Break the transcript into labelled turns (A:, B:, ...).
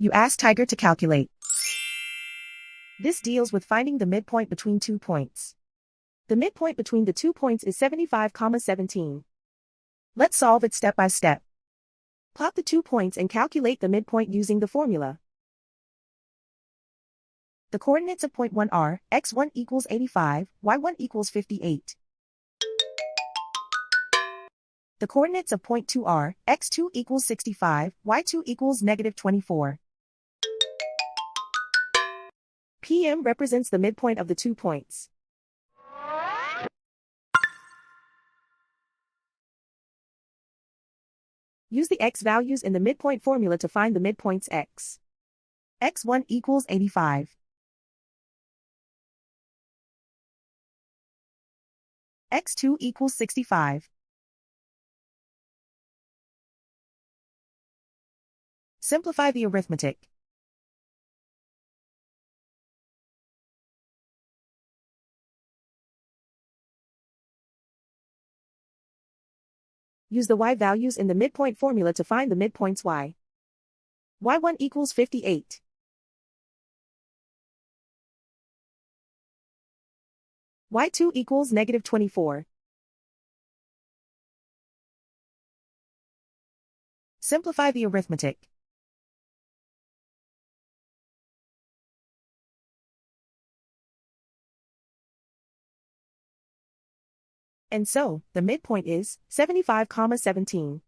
A: You ask Tiger to calculate. This deals with finding the midpoint between 2 points. The midpoint between the 2 points is 75,17. Let's solve it step by step. Plot the 2 points and calculate the midpoint using the formula. The coordinates of point 1 are x1 equals 85, y1 equals 58. The coordinates of point 2 are x2 equals 65, y2 equals negative 24. PM represents the midpoint of the 2 points. Use the x values in the midpoint formula to find the midpoints x. x1 equals 85. x2 equals 65. Simplify the arithmetic. Use the y values in the midpoint formula to find the midpoints y. y1 equals 58. y2 equals negative 24. Simplify the arithmetic. And so, the midpoint is 75,17.